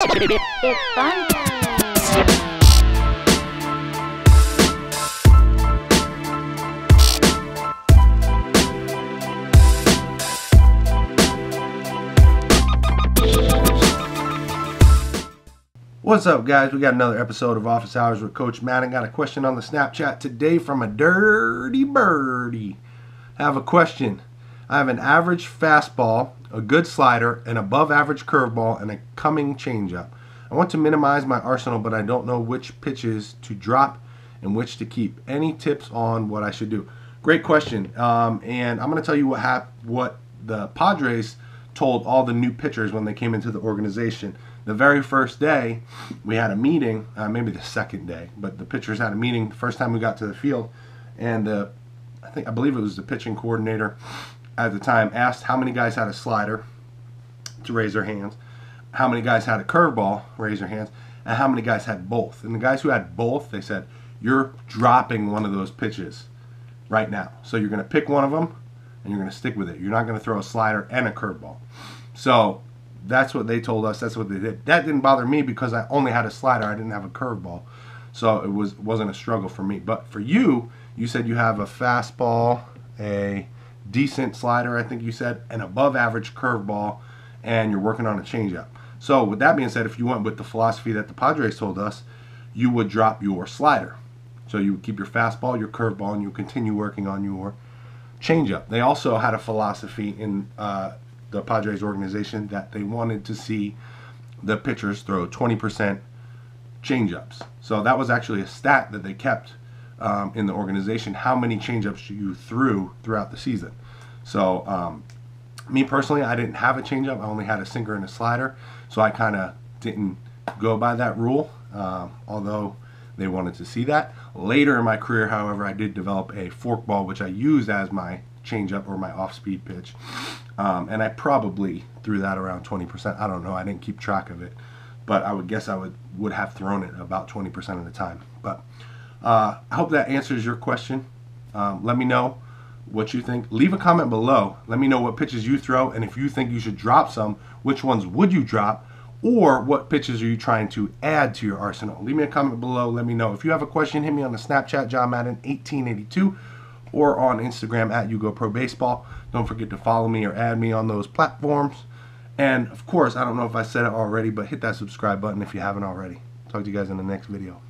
It's fun time. What's up, guys? We got another episode of Office Hours with Coach Madden. Got a question on the Snapchat today from a dirty birdie. I have a question. I have an average fastball, a good slider, an above average curveball, and a coming changeup. I want to minimize my arsenal, but I don't know which pitches to drop and which to keep. Any tips on what I should do? Great question. And I'm going to tell you what the Padres told all the new pitchers when they came into the organization. The very first day, we had a meeting, maybe the second day, but the pitchers had a meeting the first time we got to the field, and I believe it was the pitching coordinator at the time asked how many guys had a slider to raise their hands, how many guys had a curveball, raise their hands, and how many guys had both. And the guys who had both, they said, you're dropping one of those pitches right now. So you're going to pick one of them, and you're going to stick with it. You're not going to throw a slider and a curveball. So that's what they told us. That's what they did. That didn't bother me because I only had a slider. I didn't have a curveball. So it wasn't a struggle for me. But for you, you said you have a fastball, a decent slider, I think you said, an above average curveball, and you're working on a changeup. So with that being said, if you went with the philosophy that the Padres told us, you would drop your slider. So you would keep your fastball, your curveball, and you continue working on your changeup. They also had a philosophy in the Padres organization that they wanted to see the pitchers throw 20% changeups. So that was actually a stat that they kept in the organization, how many changeups you threw throughout the season. So me personally, I didn't have a changeup. I only had a sinker and a slider. So I kind of didn't go by that rule, although they wanted to see that. Later in my career, however, I did develop a forkball, which I used as my changeup or my off-speed pitch. And I probably threw that around 20%. I don't know. I didn't keep track of it. But I would guess I would have thrown it about 20% of the time. But I hope that answers your question. Let me know what you think. Leave a comment below. Let me know what pitches you throw. And if you think you should drop some, which ones would you drop? Or what pitches are you trying to add to your arsenal? Leave me a comment below. Let me know. If you have a question, hit me on the Snapchat, Madden1882. Or on Instagram at YouGoProBaseball. Don't forget to follow me or add me on those platforms. And of course, I don't know if I said it already, but hit that subscribe button if you haven't already. Talk to you guys in the next video.